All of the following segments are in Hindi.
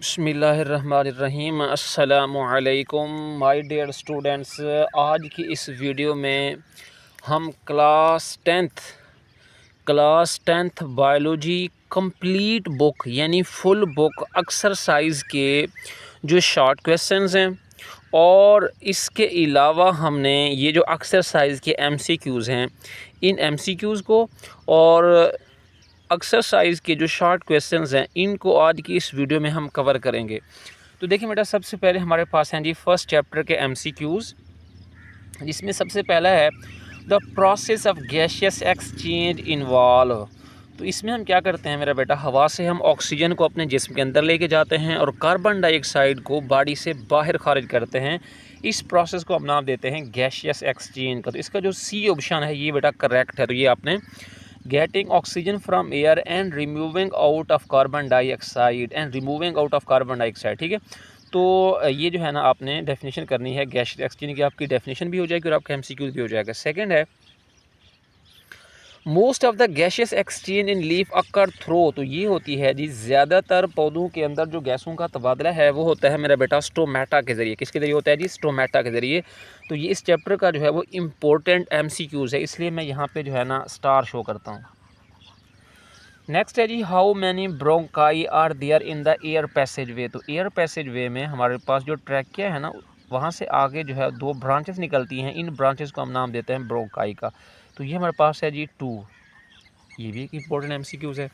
बिस्मिल्लाहिर्रहमानिर्रहीम। अस्सलामुअलैकुम माय डियर स्टूडेंट्स। आज की इस वीडियो में हम class tenth biology complete book यानी फुल बुक एक्सरसाइज के जो शॉर्ट क्वेश्चंस हैं और इसके अलावा हमने ये जो एक्सरसाइज के एमसीक्यूज़ हैं इन एमसीक्यूज़ को और एक्सरसाइज के जो शॉर्ट क्वेश्चंस हैं इनको आज की इस वीडियो में हम कवर करेंगे। तो देखिए बेटा, सबसे पहले हमारे पास हैं जी फर्स्ट चैप्टर के एमसीक्यूज़, जिसमें सबसे पहला है the process of gaseous exchange involve. तो इसमें हम क्या करते हैं मेरा बेटा, हवा से हम ऑक्सीजन को अपने जिस्म के अंदर लेके जाते हैं और कार्बन डाइऑक्साइड को बॉडी से बाहर खारिज करते हैं। इस प्रोसेस को हम नाम देते हैं गैसियस एक्सचेंज का। तो इसका जो सी ऑप्शन है ये बेटा करेक्ट है। तो ये आपने getting oxygen from air and removing out of carbon dioxide ठीक है। तो ये जो है ना आपने डेफिनेशन करनी है गैस एक्सचेंज की, आपकी डेफिनेशन भी हो जाएगी और आपका एमसीक्यू भी हो जाएगा। सेकंड है most of the gaseous exchange in leaf occur through. तो ये होती है जी ज़्यादातर पौधों के अंदर जो गैसों का तबादला है वो होता है मेरा बेटा स्टोमेटा के ज़रिए। किसके ज़रिए होता है जी? स्टोमेटा के ज़रिए। तो ये इस चैप्टर का जो है वो इम्पोर्टेंट एमसीक्यूज़ है, इसलिए मैं यहाँ पे जो है ना स्टार शो करता हूँ। नेक्स्ट है जी how many bronchi are there in the air passage way. तो एयर पैसेज वे में हमारे पास जो ट्रैकिया है ना वहाँ से आगे जो है दो ब्रांचेस निकलती हैं, इन ब्रांचेस को हम नाम देते हैं ब्रोंकाई का। तो ये हमारे पास है जी 2। ये भी एक इंपॉर्टेंट एमसीक्यूज़ है।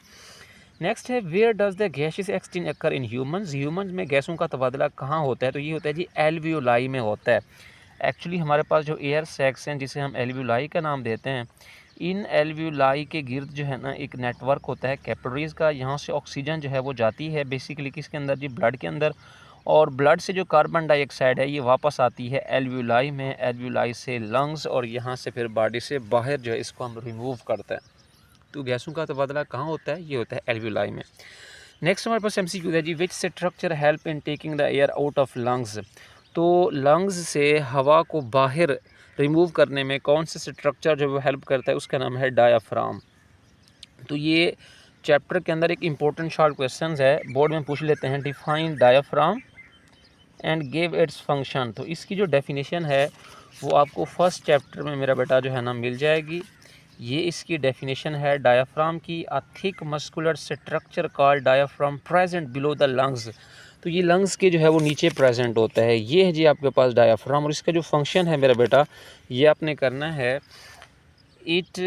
नेक्स्ट है where does the gases exchange occur in humans. Humans में गैसों का तबादला कहाँ होता है? तो ये होता है जी एल्वियोलाई में होता है। एक्चुअली हमारे पास जो एयर सैक्स हैं जिसे हम एल्वियोलाई का नाम देते हैं, इन एल्वियोलाई के गिर्द जो है ना एक नेटवर्क होता है कैपिलरीज़ का। यहाँ से ऑक्सीजन जो है वो जाती है बेसिकली किसके अंदर जी? ब्लड के अंदर। और ब्लड से जो कार्बन डाइऑक्साइड है ये वापस आती है एल्वियोलाई में, एल्वियोलाई से लंग्स और यहाँ से फिर बॉडी से बाहर जो है इसको हम रिमूव करते हैं। तो गैसों का तबादला कहाँ होता है? ये होता है एल्वियोलाई में। नेक्स्ट हमारे पास एमसीक्यू है जी which structure help in taking the air out of lungs. तो लंग्स से हवा को बाहर रिमूव करने में कौन सा स्ट्रक्चर जो वो हेल्प करता है? उसका नाम है डायाफ्राम। तो ये चैप्टर के अंदर एक इम्पोर्टेंट शॉर्ट क्वेश्चन है, बोर्ड में पूछ लेते हैं। Define diaphragm and give its function. तो इसकी जो डेफिनेशन है वो आपको फर्स्ट चैप्टर में मेरा बेटा जो है ना मिल जाएगी। ये इसकी डेफिनेशन है डायाफ्राम की। A thick muscular structure called diaphragm present below the lungs. तो ये लंग्स के जो है वो नीचे प्रेजेंट होता है। ये है जी आपके पास डायाफ्राम, और इसका जो फंक्शन है मेरा बेटा ये आपने करना है it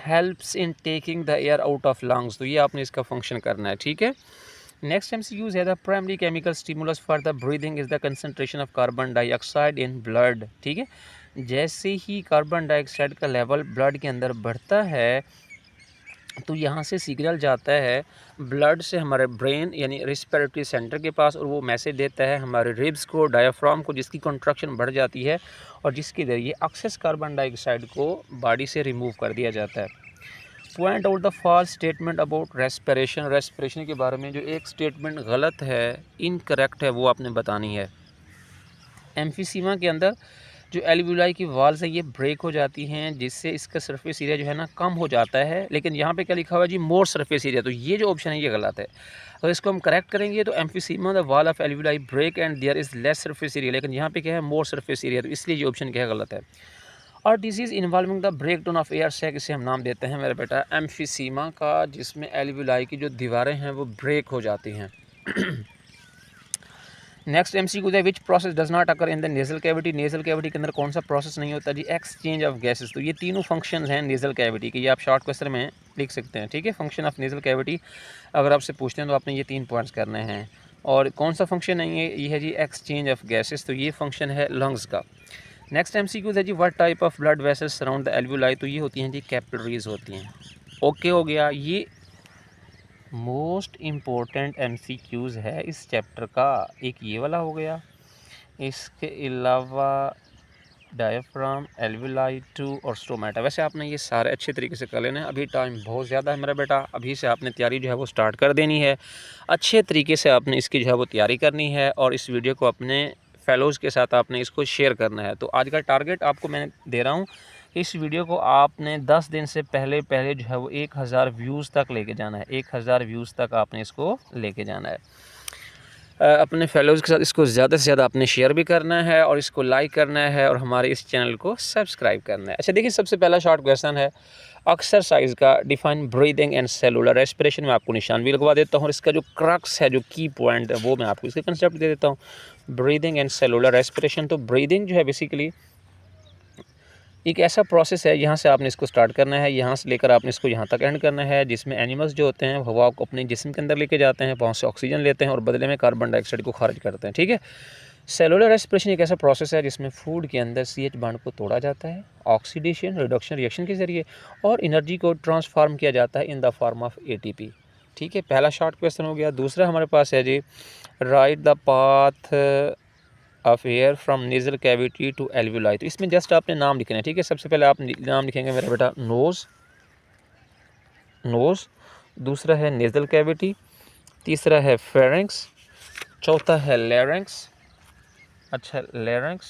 helps in taking the air out of lungs. तो ये आपने इसका फंक्शन करना है, ठीक है। नेक्स्ट एमसीक्यूज है the primary chemical stimulus for the breathing is the concentration of carbon dioxide in blood, ठीक है। जैसे ही कार्बन डाइऑक्साइड का लेवल ब्लड के अंदर बढ़ता है तो यहाँ से सिग्नल जाता है ब्लड से हमारे ब्रेन यानी रिस्पिरेटरी सेंटर के पास, और वो मैसेज देता है हमारे रिब्स को, डायाफ्राम को, जिसकी कॉन्ट्रैक्शन बढ़ जाती है और जिसके ज़रिए एक्सेस कार्बन डाइऑक्साइड को बॉडी से रिमूव कर दिया जाता है। Point out the false statement about respiration. Respiration के बारे में जो एक स्टेटमेंट गलत है, इनकरेक्ट है, वो आपने बतानी है। एम्फीसीमा के अंदर जो एल्वियोलाई की वाल्स है ये ब्रेक हो जाती हैं, जिससे इसका सरफेस एरिया जो है ना कम हो जाता है। लेकिन यहाँ पे क्या लिखा हुआ है जी? मोर सरफेस एरिया। तो ये जो ऑप्शन है ये गलत है। अगर इसको हम करेक्ट करेंगे तो emphysema the wall of alveoli break and there is less surface area, लेकिन यहाँ पे क्या है? More surface area. तो इसलिए ये ऑप्शन क्या है? गलत है। और disease involving the break down of air sac, इसे हम नाम देते हैं मेरा बेटा एम्फीसीमा का, जिसमें एल्वियोलाई की जो दीवारें हैं वो ब्रेक हो जाती हैं। नेक्स्ट एमसीक्यू है which process does not occur in the nasal cavity. Nasal cavity के अंदर कौन सा प्रोसेस नहीं होता जी? Exchange of gases. तो ये तीनों फंक्शंस हैं नेजल कैविटी के, ये आप शॉर्ट क्वेश्चन में लिख सकते हैं, ठीक है। फंक्शन ऑफ नेजल कैविटी अगर आपसे पूछते हैं तो आपने ये 3 पॉइंट्स करने हैं। और कौन सा फंक्शन नहीं है? ये है जी एक्सचेंज ऑफ गैसेस। तो ये फंक्शन है लंग्स का। नेक्स्ट एमसीक्यू है जी what type of blood vessels surround the alveoli. तो ये होती हैं जी कैपिलरीज होती हैं। ओके हो गया। ये मोस्ट इम्पोर्टेंट एमसीक्यूज़ है इस चैप्टर का। एक ये वाला हो गया, इसके अलावा डायफ्राम, एल्वियोलाई 2 और स्टोमेटा। वैसे आपने ये सारे अच्छे तरीके से कर लेना है। अभी टाइम बहुत ज़्यादा है मेरा बेटा, अभी से आपने तैयारी जो है वो स्टार्ट कर देनी है। अच्छे तरीके से आपने इसकी जो है वो तैयारी करनी है और इस वीडियो को अपने फेलोज़ के साथ आपने इसको शेयर करना है। तो आज का टारगेट आपको मैं दे रहा हूँ, इस वीडियो को आपने 10 दिन से पहले जो है वो 1000 व्यूज़ तक लेके जाना है। 1000 व्यूज़ तक आपने इसको लेके जाना है। अपने फेलोज़ के साथ इसको ज़्यादा से ज़्यादा आपने शेयर भी करना है और इसको लाइक करना है और हमारे इस चैनल को सब्सक्राइब करना है। अच्छा देखिए, सबसे पहला शॉर्ट क्वेश्चन है एक्सरसाइज का, define breathing and cellular respiration. मैं आपको निशान भी लगवा देता हूँ और इसका जो क्रक्स है, जो की पॉइंट है, वो मैं आपको इसके कंसेप्ट दे देता हूँ। ब्रीदिंग एंड सेलुलर रेस्पिरेशन, तो ब्रीदिंग जो है बेसिकली एक ऐसा प्रोसेस है, यहाँ से आपने इसको स्टार्ट करना है, यहाँ से लेकर आपने इसको यहाँ तक एंड करना है, जिसमें एनिमल्स जो होते हैं हवा को अपने जिस्म के अंदर लेके जाते हैं, वहाँ से ऑक्सीजन लेते हैं और बदले में कार्बन डाइऑक्साइड को खारिज करते हैं, ठीक है। सेलुलर रेस्पिरेशन एक ऐसा प्रोसेस है जिसमें फूड के अंदर CH बॉन्ड को तोड़ा जाता है ऑक्सीडेशन रिडक्शन रिएक्शन के ज़रिए और एनर्जी को ट्रांसफॉर्म किया जाता है in the form of ATP, ठीक है। पहला शॉर्ट क्वेश्चन हो गया। दूसरा हमारे पास है जी, right the path of air from nasal cavity to alveoli. तो इसमें जस्ट आपने नाम लिखना है, ठीक है। सबसे पहले आप नाम लिखेंगे मेरा बेटा नोज़, नोज़। दूसरा है नेजल कैविटी, तीसरा है फेरिंक्स, चौथा है लैरिंक्स, अच्छा लैरिंक्स,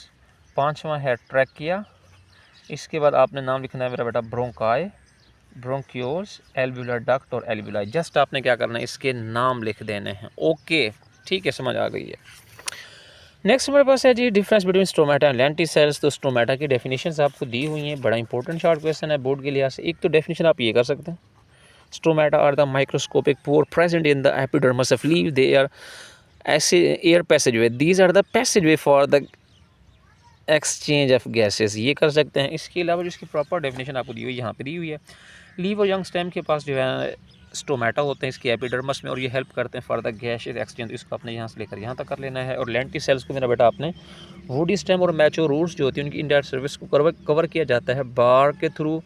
पांचवा है ट्रैकिया। इसके बाद आपने नाम लिखना है मेरा बेटा ब्रोंकाई, ब्रोंक्योल्स, एल्वुलर डक्ट और एल्वुलाई। जस्ट आपने क्या करना है, इसके नाम लिख देने हैं। ओके, ठीक है, समझ आ गई है। नेक्स्ट हमारे पास है जी, difference between stomata and lenticels. तो स्टोमेटा की डेफिनेशंस आपको दी हुई हैं, बड़ा इंपॉर्टेंट शॉर्ट क्वेश्चन है बोर्ड के लिहाज से। एक तो डेफिनेशन आप ये कर सकते हैं, stomata are the microscopic pore present in the epidermis of leaf, they are ऐसे air passageway, these are the passageway for the exchange of gases, ये कर सकते हैं। इसके अलावा जो इसकी प्रॉपर डेफिनेशन आपको दी हुई है यहाँ पे दी हुई है, लीव और यंग स्टेम के पास जो है स्टोमेटा होते हैं इसके एपिडर्मस में और ये हेल्प करते हैं फॉर द गैसेस एक्सचेंज। तो इसको अपने यहाँ से लेकर यहाँ तक कर लेना है। और लेंटिसेल्स को मेरा बेटा आपने वुडी स्टेम और मैच्योर रूट्स जो होती हैं उनकी इनडायरेक्ट सर्विस को कवर किया जाता है बार के थ्रू।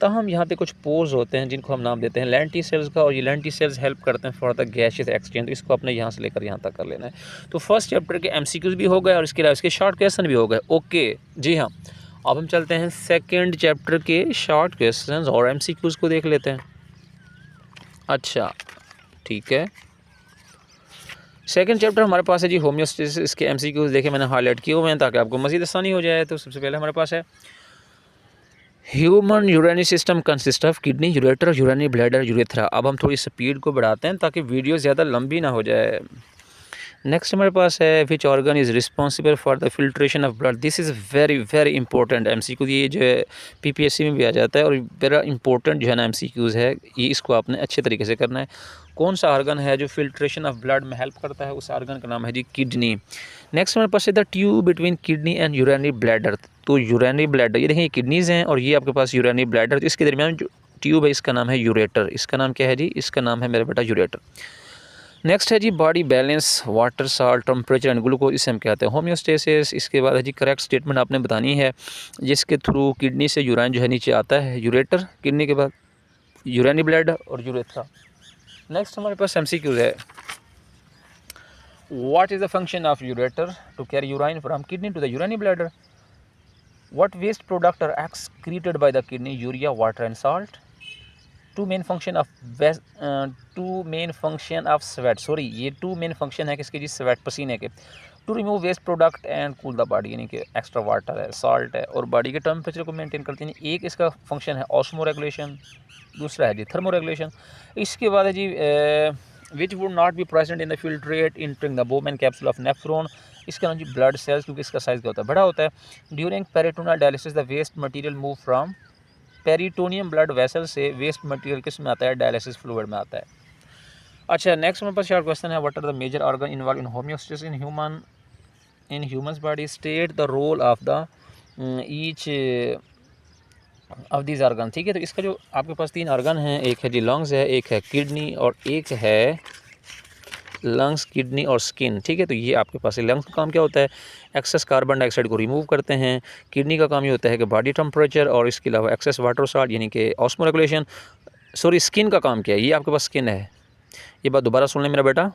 तहम यहाँ पे कुछ पोर्स होते हैं जिनको हम नाम देते हैं लेंटिसेल्स का, और ये लेंटिसेल्स हेल्प करते हैं फॉर द गैसेस एक्सचेंज। तो इसको अपने यहाँ से लेकर यहाँ तक कर लेना है। तो फर्स्ट चैप्टर के MCQs भी हो गए और इसके अलावा इसके शॉर्ट क्वेश्चन भी हो गए। ओके जी हाँ, अब हम चलते हैं सेकेंड चैप्टर के शॉर्ट क्वेश्चन और MCQs को देख लेते हैं। अच्छा ठीक है, सेकंड चैप्टर हमारे पास है जी होम्योस्टेसिस। इसके MCQs देखे मैंने हाईलाइट किए हुए हैं ताकि आपको मज़ीद आसानी हो जाए। तो सबसे पहले हमारे पास है human urinary system consist of kidney, ureter, urinary bladder, urethra. अब हम थोड़ी स्पीड को बढ़ाते हैं ताकि वीडियो ज़्यादा लंबी ना हो जाए। नेक्स्ट हमारे पास है which organ is responsible for the filtration of blood. This is very very important MCQ, ये जो है PPSC में भी आ जाता है और बड़ा इंपॉर्टेंट जो है ना MCQs है ये, इसको आपने अच्छे तरीके से करना है। कौन सा ऑर्गन है जो फिल्ट्रेशन ऑफ ब्लड में हेल्प करता है, उस ऑर्गन का नाम है जी किडनी। नेक्स्ट हमारे पास है the tube between kidney and urinary bladder. तो यूरिनरी ब्लैडर, ये देखिए किडनीज़ हैं और ये आपके पास यूरिनरी ब्लैडर, तो इसके दरमियान जो ट्यूब है इसका नाम है यूरेटर। इसका नाम क्या है जी, इसका नाम है मेरा बेटा यूरेटर। नेक्स्ट है जी body balance, water, salt, temperature and glucose, इसे हम कहते हैं होम्योस्टेसिस। इसके बाद है जी करेक्ट स्टेटमेंट आपने बतानी है जिसके थ्रू किडनी से यूराइन जो है नीचे आता है, यूरेटर, किडनी के बाद यूरिनरी ब्लैडर और यूरेथ्रा। नेक्स्ट हमारे पास MCQ है, what is the function of ureter to carry urine from kidney to the urinary bladder. What waste product are excreted by the kidney, urea, water and salt. Two main function of sweat, sorry ये टू मेन फंक्शन है किसके जी, स्वेट, पसीने के। To remove waste product and cool the body, यानी कि एक्स्ट्रा वाटर है, सॉल्ट है और बॉडी के टेम्परेचर को मेंटेन करते हैं। एक इसका फंक्शन है ऑस्मो रेगुलेशन, दूसरा है जी थर्मो रेगुलेशन। इसके बाद है जी which would not be present in the filtrate entering the Bowman capsule of nephron. इसका नाम जी ब्लड सेल्स, क्योंकि इसका साइज़ क्या होता है, बड़ा होता है। During peritoneal dialysis the waste material move from peritoneum blood vessel से वेस्ट मटेरियल किस में आता है, डायलिसिस फ्लूइड में आता है। अच्छा नेक्स्ट मेरे पास शॉर्ट क्वेश्चन है, what are the major organ involve in homeostasis in humans body, state the role of the each of this organ. ठीक है, तो इसका जो आपके पास 3 ऑर्गन हैं, एक है जी लंग्स है, एक है किडनी और एक है लंग्स, किडनी और स्किन। ठीक है, तो ये आपके पास है। लंग्स का काम क्या होता है, एक्सेस कार्बन डाइऑक्साइड को रिमूव करते हैं। किडनी का काम ये होता है कि बॉडी टेम्परेचर और इसके अलावा एक्सेस वाटर साल्ट यानी कि ऑस्मो रेगुलेशन। सॉरी, स्किन का काम क्या है, ये आपके पास स्किन है, ये बात दोबारा सुन लें मेरा बेटा।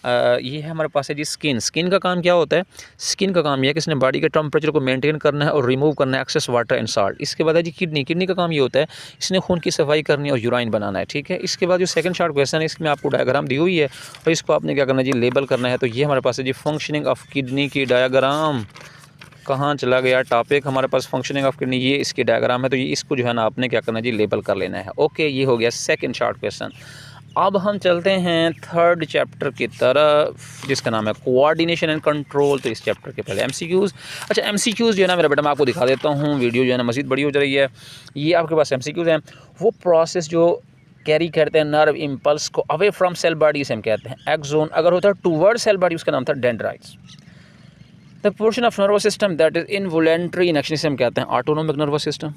ये है हमारे पास है जी स्किन। स्किन का काम क्या होता है, स्किन का काम यह है कि इसने बॉडी के टेम्परेचर को मेंटेन करना है और रिमूव करना है एक्सेस वाटर एंड साल्ट। इसके बाद है जी किडनी। किडनी का काम ये होता है इसने खून की सफाई करनी है और यूराइन बनाना है। ठीक है, इसके बाद जो सेकंड शॉर्ट क्वेश्चन है इसमें आपको डायग्राम दी हुई है और इसको आपने क्या करना है जी, लेबल करना है। तो ये हमारे पास है जी फंक्शनिंग ऑफ किडनी की डायग्राम। कहाँ चला गया टॉपिक, हमारे पास फंक्शनिंग ऑफ किडनी, ये इसकी डायग्राम है। तो ये इसको जो है ना आपने क्या करना है जी, लेबल कर लेना है। ओके, ये हो गया सेकंड शॉर्ट क्वेश्चन। अब हम चलते हैं थर्ड चैप्टर की तरफ जिसका नाम है कोऑर्डिनेशन एंड कंट्रोल। तो इस चैप्टर के पहले एमसीक्यूज़। अच्छा एमसीक्यूज़ जो है ना मेरा बेटा मैं आपको दिखा देता हूँ, वीडियो जो है ना मज़ीद बड़ी हो जा रही है। ये आपके पास एमसीक्यूज़ हैं, वो प्रोसेस जो कैरी करते हैं नर्व इम्पल्स को अवे फ्रॉम सेल बॉडी से हम कहते हैं एक्सोन। अगर होता है टूवर्ड सेल बॉडी उसका नाम था dendrites. The portion of nervous system that is involuntary in action से हम कहते हैं autonomic nervous system.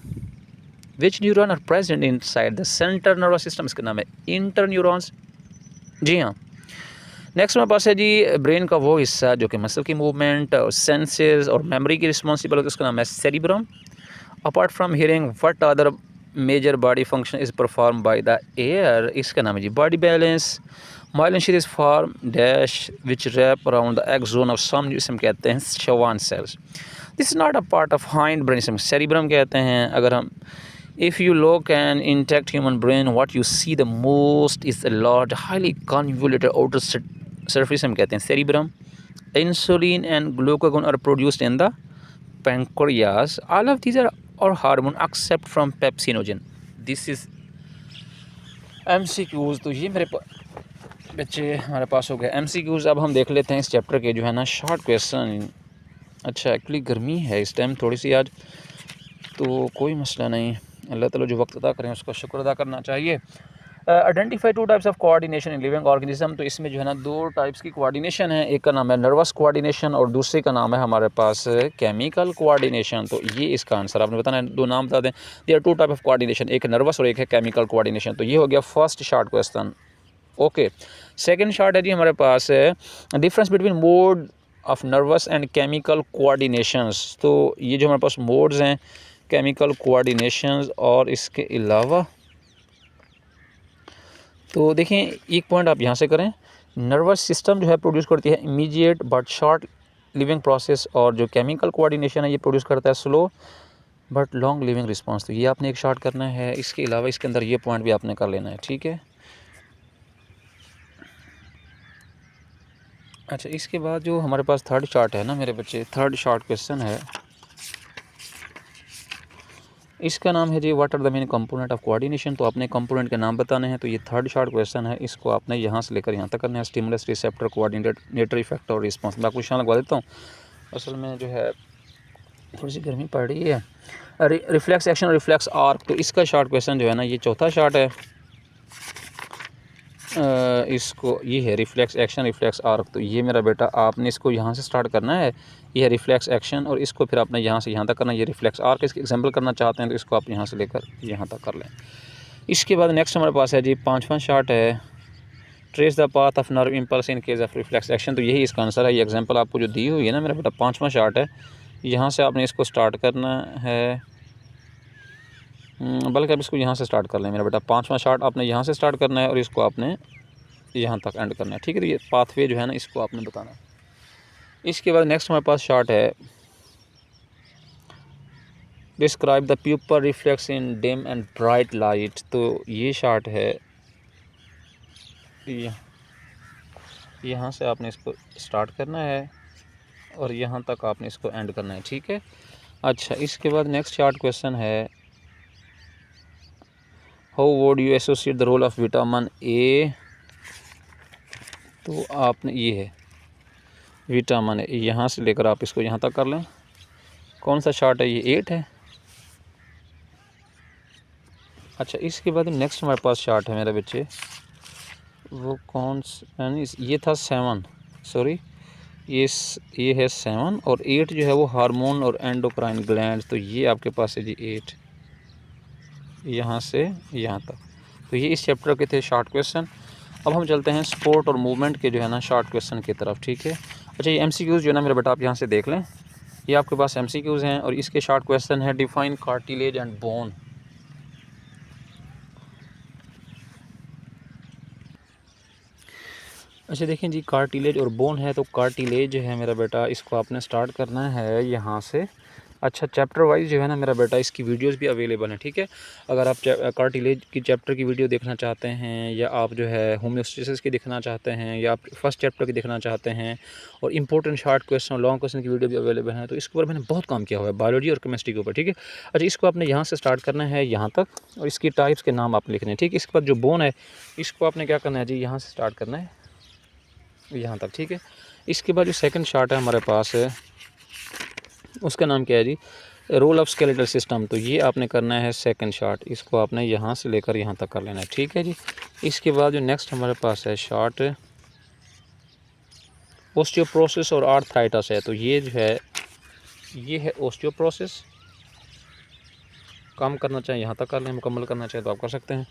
Which neuron are present inside the center nervous system, इसका नाम है इंटर न्यूरॉन्स। जी हाँ। नेक्स्ट हमारे पास है जी ब्रेन का वो हिस्सा जो कि मसल की मूवमेंट और सेंसेस और मेमोरी की रिस्पॉन्सिबल होता है, उसका नाम है cerebrum. Apart from hearing what other major body function is perform by the ear, इसका नाम है जी body balance. Myelin sheath is form dash which wrap around the axon of some, जिसे हम कहते हैं Schwann cells. This is not a part of hind brain, इसे हम सेरिब्रम कहते हैं। अगर हम if you look an intact human brain, what you see the most is a large highly convoluted outer surface, हम कहते हैं cerebrum. Insulin and glucagon are produced in the pancreas. All of these are hormone except from pepsinogen. This is MCQs। तो ये मेरे बच्चे हमारे पास हो गए MCQs। अब हम देख लेते हैं इस चैप्टर के जो है ना शॉर्ट क्वेश्चन। अच्छा एक्चुअली गर्मी है इस टाइम थोड़ी सी आज, तो कोई मसला नहीं, अल्लाह ताला जो वक्त अदा करें उसका शुक्र अदा करना चाहिए। Identify two types of coordination in living organism. तो इसमें जो है ना दो टाइप्स की कोऑर्डिनेशन है, एक का नाम है नर्वस कोऑर्डिनेशन और दूसरे का नाम है हमारे पास केमिकल कोऑर्डिनेशन। तो ये इसका आंसर आपने बताना है, दो नाम बता दें। There are two type of coordination, एक नर्वस और एक है केमिकल कोऑर्डिनेशन। तो ये हो गया first short question. Okay second short है जी हमारे पास है difference between mode of nervous and chemical coordinations. तो ये जो हमारे पास मोड्स हैं केमिकल कोऑर्डिनेशंस और इसके अलावा, तो देखें एक पॉइंट आप यहाँ से करें, नर्वस सिस्टम जो है प्रोड्यूस करती है immediate but short living process, और जो केमिकल कोऑर्डिनेशन है ये प्रोड्यूस करता है slow but long living response. तो ये आपने एक शॉर्ट करना है, इसके अलावा इसके अंदर ये पॉइंट भी आपने कर लेना है, ठीक है। अच्छा इसके बाद जो हमारे पास थर्ड शॉर्ट है ना मेरे बच्चे, थर्ड शॉर्ट क्वेश्चन है, इसका नाम है जी what are the main component of coordination. तो आपने कंपोनेंट के नाम बताने हैं। तो ये थर्ड शॉर्ट क्वेश्चन है, इसको आपने यहाँ से लेकर यहाँ तक करना है। स्टिमुलस, रिसेप्टर, कोऑर्डिनेटर इफेक्ट और रिस्पॉन्स। मैं आपको निशान लगवा देता हूँ, असल में जो है थोड़ी सी गर्मी पड़ रही है। रिफ्लेक्स एक्शन और रिफ्लेक्स आर्क, तो इसका शॉर्ट क्वेश्चन जो है ना ये चौथा शॉर्ट है। इसको ये है रिफ्लेक्स एक्शन रिफ्लेक्स आर्क। तो ये मेरा बेटा आपने इसको यहाँ से स्टार्ट करना है, ये है रिफ्लेक्स एक्शन, और इसको फिर आपने यहाँ से यहाँ तक करना है, ये रिफ्लेक्स आर्क। इसकी एग्जांपल करना चाहते हैं तो इसको आप यहाँ से लेकर यहाँ तक कर लें। इसके बाद नेक्स्ट हमारे पास है जी पांचवा शॉर्ट है trace the path of nerve impulse in case of reflex action. तो यही इसका आंसर है। ये एग्जाम्पल आपको जो दी हुई है ना मेरा बेटा पाँचवा शॉर्ट है, यहाँ से आपने इसको स्टार्ट करना है, बल्कि आप इसको यहाँ से स्टार्ट कर लें मेरा बेटा। पाँचवा शॉर्ट आपने यहाँ से स्टार्ट करना है और इसको आपने यहाँ तक एंड करना है, ठीक है। तो ये पाथवे जो है ना इसको आपने बताना है। इसके बाद नेक्स्ट हमारे पास शॉर्ट है describe the pupillary reflex in dim and bright light. तो ये शॉर्ट है, यहाँ से आपने इसको स्टार्ट करना है और यहाँ तक आपने इसको एंड करना है, ठीक है। अच्छा इसके बाद नेक्स्ट शॉर्ट क्वेश्चन है how would you associate the role of vitamin A. तो आपने ये है विटामिन ए, यहाँ से लेकर आप इसको यहाँ तक कर लें। कौन सा शॉर्ट है, ये 8 है। अच्छा इसके बाद नेक्स्ट हमारे पास शॉर्ट है मेरे बच्चे, वो कौन सा, ये था 7, सॉरी ये है 7, और 8 जो है वो हार्मोन और एंडोक्राइन ग्लैंड। तो ये आपके पास है जी 8, यहाँ से यहाँ तक। तो ये इस चैप्टर के थे शॉर्ट क्वेश्चन। अब हम चलते हैं स्पोर्ट और मूवमेंट के जो है ना शॉर्ट क्वेश्चन की तरफ, ठीक है। अच्छा ये MCQs जो है ना मेरा बेटा आप यहाँ से देख लें, ये आपके पास MCQs हैं और इसके शॉर्ट क्वेश्चन है डिफाइन कार्टिलेज एंड बोन। अच्छा देखें जी कार्टिलेज और बोन है, तो कार्टिलेज जो है मेरा बेटा इसको आपने स्टार्ट करना है यहाँ से, अच्छा, चैप्टर वाइज़ जो है ना मेरा बेटा इसकी वीडियोस भी अवेलेबल हैं, ठीक है। अगर आप कार्टिलेज की चैप्टर की वीडियो देखना चाहते हैं, या आप जो है होम्योस्टेसिस की देखना चाहते हैं, या आप फर्स्ट चैप्टर की देखना चाहते हैं, और important short question, long question की वीडियो भी अवेलेबल है, तो इसके ऊपर मैंने बहुत काम किया हुआ है, बायोलॉजी और केमिस्ट्री के ऊपर, ठीक है। अच्छा, इसको आपने यहाँ से स्टार्ट करना है यहाँ तक, और इसकी टाइप्स के नाम आप लिखने हैं, ठीक है। इसके बाद जो बोन है इसको आपने क्या करना है जी, यहाँ से स्टार्ट करना है यहाँ तक, ठीक है। इसके बाद जो सेकंड शार्ट है हमारे पास है, उसका नाम क्या है जी, रोल ऑफ स्केलेटल सिस्टम। तो ये आपने करना है सेकंड शार्ट, इसको आपने यहाँ से लेकर यहाँ तक कर लेना है, ठीक है जी। इसके बाद जो नेक्स्ट हमारे पास है शार्ट ओस्टियोप्रोसिस और आर्थराइटिस है। तो ये जो है ये है ओस्टियोप्रोसिस, काम करना चाहें यहाँ तक कर लें, मुकम्मल करना चाहें तो आप कर सकते हैं।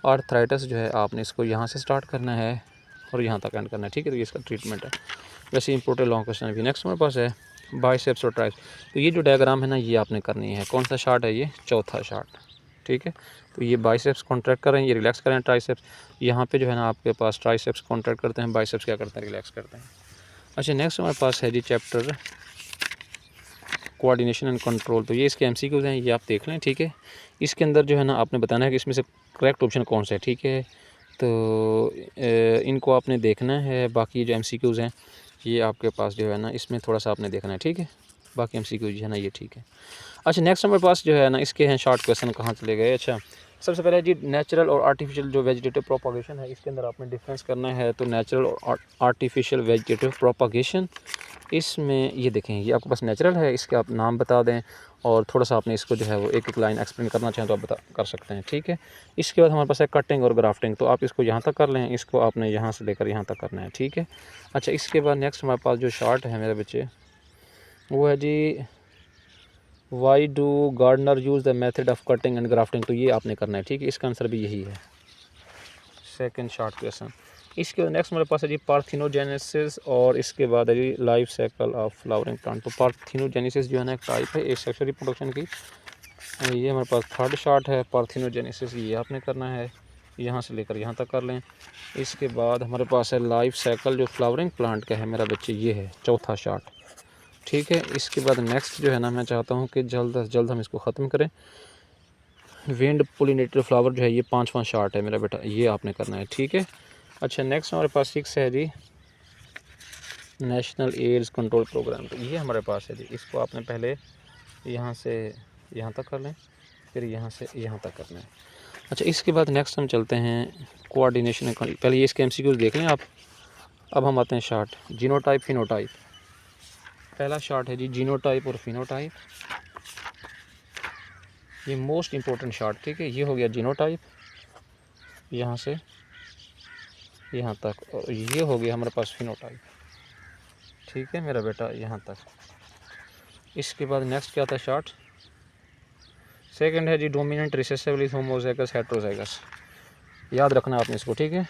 आर्थराइटिस जो है आपने इसको यहाँ से स्टार्ट करना है और यहाँ तक एंड करना है, ठीक है। तो ये इसका ट्रीटमेंट है। वैसे इंपोर्टेंट लॉन्ग क्वेश्चन भी नेक्स्ट हमारे पास है बाइसेप्स और ट्राइसेप्स। तो ये जो डायग्राम है ना ये आपने करनी है। कौन सा शार्ट है ये, चौथा शार्ट, ठीक है। तो ये बाइसेप्स कॉन्ट्रैक्ट करें, ये रिलैक्स करें ट्राइसेप्स। यहाँ पे जो है ना आपके पास ट्राइसेप्स कॉन्ट्रैक्ट करते हैं, बाइसेप्स क्या करते हैं, रिलैक्स करते हैं। अच्छा, नेक्स्ट हमारे पास है जी चैप्टर कोऑर्डिनेशन एंड कंट्रोल। तो ये इसके एमसीक्यूज़ हैं, ये आप देख लें, ठीक है। इसके अंदर जो है ना आपने बताना है कि इसमें से करेक्ट ऑप्शन कौन सा है, ठीक है। तो इनको आपने देखना है। बाकी जो एमसीक्यूज़ हैं ये आपके पास जो है ना इसमें थोड़ा सा आपने देखना है, ठीक है। बाकी एमसीक्यूज़ जो है ना ये ठीक है। अच्छा, नेक्स्ट हमारे पास जो है ना इसके हैं शॉर्ट क्वेश्चन, कहाँ चले गए। अच्छा, सबसे पहले जी नेचुरल और आर्टिफिशियल जो वेजिटेटिव प्रोपागेशन है, इसके अंदर आपने डिफरेंस करना है। तो नेचुरल और आर्टिफिशियल वेजिटेटिव प्रोपागेशन, इसमें ये देखें, ये आपके पास नेचुरल है, इसके आप नाम बता दें, और थोड़ा सा आपने इसको जो है वो एक एक लाइन एक्सप्लेन करना चाहें तो आप बता कर सकते हैं, ठीक है। इसके बाद हमारे पास है कटिंग और ग्राफ्टिंग। तो आप इसको यहाँ तक कर लें, इसको आपने यहाँ से लेकर यहाँ तक करना है, ठीक है। अच्छा, इसके बाद नेक्स्ट हमारे पास जो शार्ट है मेरे बच्चे, वो है जी why do gardener use the method of cutting and grafting. तो ये आपने करना है, ठीक है। इसका आंसर भी यही है, सेकंड शॉर्ट क्वेश्चन। इसके बाद नेक्स्ट हमारे पास है जी पार्थिनोजेनेसिस, और इसके बाद है जी life cycle of flowering plant. तो पार्थिनोजेनेसिस जो है ना एक टाइप है एक सेक्सुअल रिप्रोडक्शन की। ये हमारे पास थर्ड शॉर्ट है पार्थिनोजेनेसिस, ये आपने करना है, यहाँ से लेकर यहाँ तक कर लें। इसके बाद हमारे पास है लाइफ साइकिल जो फ्लावरिंग प्लांट का है मेरा बच्चे, ये है चौथा शॉर्ट, ठीक है। इसके बाद नेक्स्ट जो है ना मैं चाहता हूँ कि जल्द से जल्द हम इसको ख़त्म करें। विंड पोलिनेटेड फ्लावर जो है ये पांचवा शॉर्ट है मेरा बेटा, ये आपने करना है, ठीक है। अच्छा, नेक्स्ट हमारे पास 6 है जी नेशनल एड्स कंट्रोल प्रोग्राम। तो ये हमारे पास है जी, इसको आपने पहले यहाँ से यहाँ तक कर लें, फिर यहाँ से यहाँ तक करना है। अच्छा, इसके बाद नेक्स्ट हम चलते हैं कोऑर्डिनेशन। पहले ये इसके एमसीक्यूज़ देख लें आप। अब हम आते हैं शार्ट जीनोटाइप फिनोटाइप। पहला शार्ट है जी जीनोटाइप और फिनोटाइप, ये मोस्ट इंपॉर्टेंट शार्ट, ठीक है। ये हो गया जीनोटाइप यहाँ से यहाँ तक, और ये हो गया हमारे पास फिनोटाइप, ठीक है मेरा बेटा, यहाँ तक। इसके बाद नेक्स्ट क्या था शार्ट, सेकंड है जी डोमिनेंट रिसेसिव होमोजाइगस हेट्रोजाइगस। याद रखना आपने इसको, ठीक है।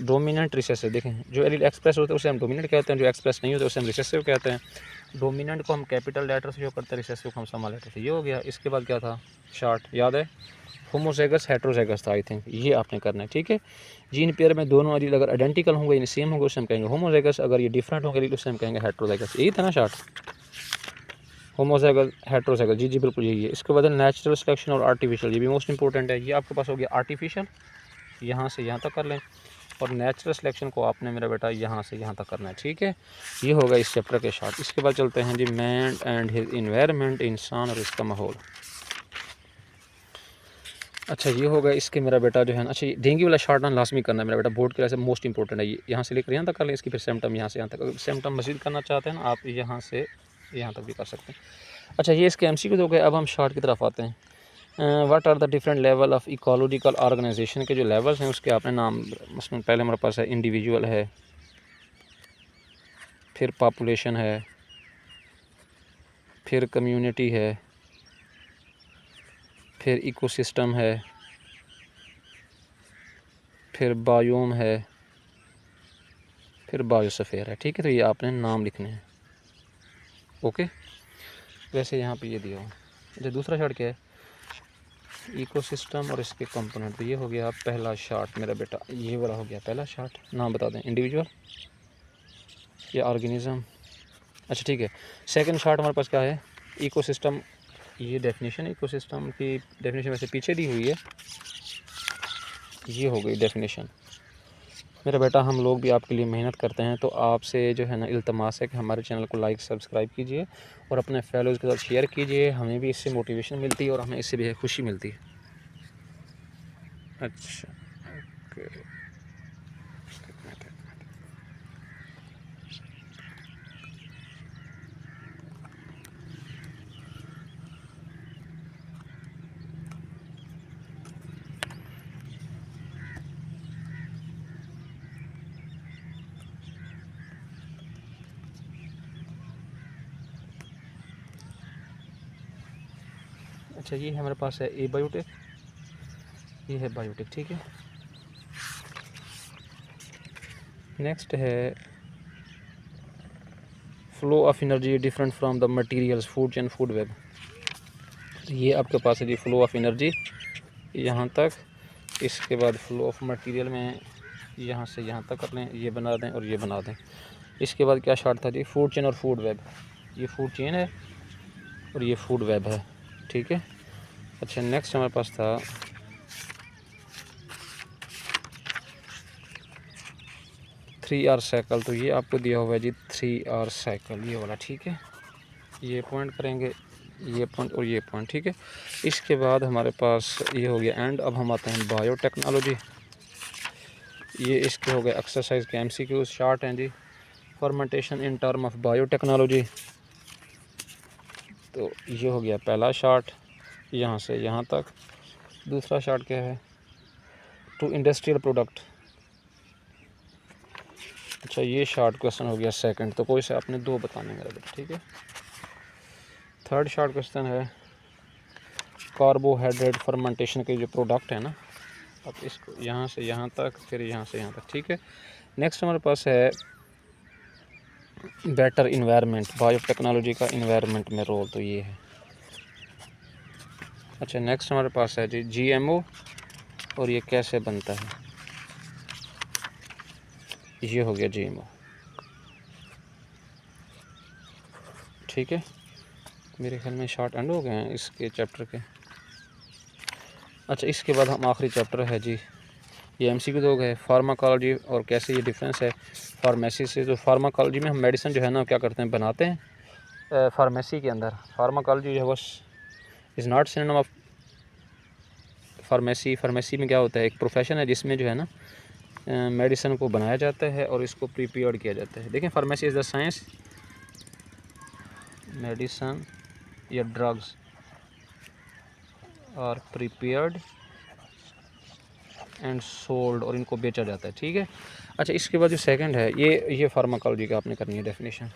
डोमिनेंट रिसेसिव, देखें जो एलील एक्सप्रेस होते हैं उसे हम डोमिनेंट कहते हैं, जो एक्सप्रेस नहीं होते उसे हम रिसेसिव कहते हैं। डोमिनेंट को हम कैपिटल लेटर से शो करते हैं, रिसेसिव को हम स्मॉल लेटर से। ये हो गया। इसके बाद क्या था शार्ट, याद है, होमोजाइगस हेट्रोजाइगस था आई थिंक, ये आपने करना है, ठीक है। जीन पेयर में दोनों एलील अगर आइडेंटिकल होंगे यानी सेम होंगे उसे हम कहेंगे होमोजाइगस, अगर ये डिफरेंट होंगे एलील उसे हम कहेंगे हेट्रोजाइगस। यही था ना शार्ट, होमोजाइगस हेट्रोजाइगस, जी जी बिल्कुल यही है। इसके बाद नेचुरल सिलेक्शन और आर्टिफिशियल, ये भी मोस्ट इंपॉर्टेंट है। ये आपके पास हो गया आर्टिफिशियल, यहाँ से यहाँ तक कर लें, और नेचुरल सिलेक्शन को आपने मेरा बेटा यहाँ से यहाँ तक करना है, ठीक है। ये होगा इस चैप्टर के शार्ट। इसके बाद चलते हैं जी मैन एंड हिज इन्वायरमेंट, इंसान और इसका माहौल। अच्छा, ये होगा इसके मेरा बेटा जो है ना। अच्छा, डेंगू वाला शार्ट ना लाजमी करना है मेरा बेटा, बोर्ड के लिए मोस्ट इंपॉर्टेंट है। ये यहाँ से लेकर यहाँ तक कर लें, इसकी फिर सिम्टम यहाँ से यहाँ तक। अगर सिम्टम मजीद करना चाहते हैं ना आप यहाँ से यहाँ तक भी कर सकते हैं। अच्छा, ये इसके एमसीक्यू हो गए। अब हम शार्ट की तरफ आते हैं। What are the different level of ecological organization के जो लेवल्स हैं उसके आपने नाम, मसलन पहले हमारे पास है इंडिविजुअल है, फिर पॉपुलेशन है, फिर कम्युनिटी है, फिर इकोसिस्टम है, फिर बायोम है, फिर बायोस्फीयर है, ठीक है। तो ये आपने नाम लिखने हैं, ओके। वैसे यहाँ पे ये दिया हो। जो दूसरा शार्ट क्या है, इकोसिस्टम और इसके कंपोनेंट। तो ये हो गया पहला शार्ट मेरा बेटा, ये वाला हो गया पहला शार्ट। नाम बता दें, इंडिविजुअल, ये ऑर्गेनिज़म, अच्छा ठीक है, सेकंड शार्ट हमारे पास क्या है, इकोसिस्टम। ये डेफिनेशन इकोसिस्टम की डेफिनेशन वैसे पीछे दी हुई है, ये हो गई डेफिनेशन। मेरा बेटा हम लोग भी आपके लिए मेहनत करते हैं, तो आपसे जो है ना इल्तमास है कि हमारे चैनल को लाइक सब्सक्राइब कीजिए और अपने फैलोज़ के साथ शेयर कीजिए। हमें भी इससे मोटिवेशन मिलती है और हमें इससे भी खुशी मिलती है। अच्छा ओके। अच्छा ये हमारे पास है ए बायोटेक, ये है बायोटेक, ठीक है। नेक्स्ट है flow of energy different from the materials food chain food web. ये आपके पास है जी फ्लो ऑफ एनर्जी यहाँ तक, इसके बाद फ्लो ऑफ मटेरियल में यहाँ से यहाँ तक कर लें, ये बना दें और ये बना दें। इसके बाद क्या शार्ट था जी, फूड चेन और फूड वेब। ये फूड चेन है और ये फूड वेब है, ठीक है। अच्छा नेक्स्ट हमारे पास था 3R साइकिल। तो ये आपको दिया हुआ है जी 3R साइकिल, ये वाला, ठीक है। ये पॉइंट करेंगे, ये पॉइंट और ये पॉइंट, ठीक है। इसके बाद हमारे पास ये हो गया एंड। अब हम आते हैं बायोटेक्नोलॉजी। ये इसके हो गए एक्सरसाइज के MCQs शार्ट हैं जी। Fermentation in term of biotechnology, तो ये हो गया पहला शार्ट, यहाँ से यहाँ तक। दूसरा शार्ट क्या है, टू इंडस्ट्रियल प्रोडक्ट। अच्छा ये शार्ट क्वेश्चन हो गया सेकंड, तो कोई से आपने 2 बताने मेरा बेटा, ठीक है। थर्ड शार्ट क्वेश्चन है कार्बोहाइड्रेट फर्मेंटेशन के जो प्रोडक्ट है ना, अब इसको यहाँ से यहाँ तक, फिर यहाँ से यहाँ तक, ठीक है। नेक्स्ट हमारे पास है बेटर इन्वायरमेंट, बायोटेक्नोलॉजी का इन्वायरमेंट में रोल, तो ये है। अच्छा नेक्स्ट हमारे पास है जी GMO और ये कैसे बनता है, ये हो गया GMO, ठीक है। मेरे ख्याल में शॉर्ट एंड हो गए हैं इसके चैप्टर के। अच्छा इसके बाद हम आखिरी चैप्टर है जी, ये MCQ हो गए, फार्माकोलॉजी और कैसे ये डिफरेंस है फार्मेसी से। जो फार्माकोलॉजी में हम मेडिसिन जो है ना क्या करते हैं, बनाते हैं। फार्मेसी के अंदर फार्माकोलॉजी जो है वो is not synonym of pharmacy. Pharmacy में क्या होता है, एक प्रोफेशन है जिसमें जो है ना मेडिसिन को बनाया जाता है और इसको प्रिपेयर्ड किया जाता है। देखें pharmacy is the science medicine या drugs are prepared and sold, और इनको बेचा जाता है, ठीक है। अच्छा इसके बाद जो सेकंड है ये फार्माकोलॉजी का आपने करनी है डेफिनेशन।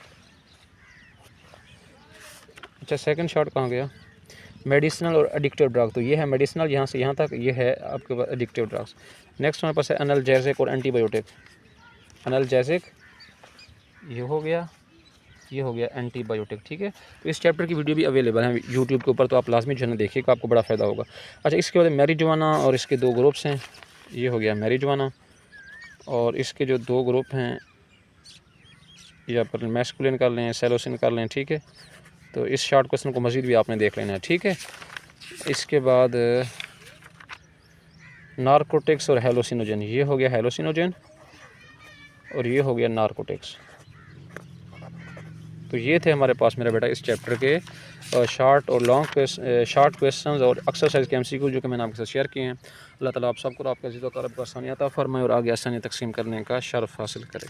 अच्छा सेकंड शॉर्ट कहाँ गया, मेडिसिनल और एडिक्टिव ड्रग। तो ये है मेडिसिनल यहाँ से यहाँ तक, ये है आपके पास एडिक्टिव ड्रग्स। नेक्स्ट हमारे पास है एनाल्जेसिक और एंटीबायोटिक। एनाल्जेसिक ये हो गया, ये हो गया एंटीबायोटिक, ठीक है। तो इस चैप्टर की वीडियो भी अवेलेबल है यूट्यूब के ऊपर, तो आप लाजमी जो है ना देखिएगा, आपको बड़ा फ़ायदा होगा। अच्छा इसके बाद मैरिजुआना और इसके 2 ग्रुप्स हैं। ये हो गया मैरिजुआना और इसके जो 2 ग्रुप हैं, या पर मैस्कुलिन कर लें, सेलोसिन कर लें, ठीक है। तो इस शॉर्ट क्वेश्चन को मज़ीद भी आपने देख लेना है, ठीक है। इसके बाद नारकोटिक्स और हेलोसिनोजन, ये हो गया हेलोसिनोजन और ये हो गया नारकोटिक्स। तो ये थे हमारे पास मेरा बेटा इस चैप्टर के शॉर्ट और लॉन्ग शॉर्ट क्वेश्चंस और एक्सरसाइज के MCQ जो कि मैंने आपके साथ शेयर किए हैं। अल्लाह ताला आप सबको आपका ज़िद व करब का आसानी अता फरमाए और आगे आसानी तकसीम करने का शर्फ हासिल करें।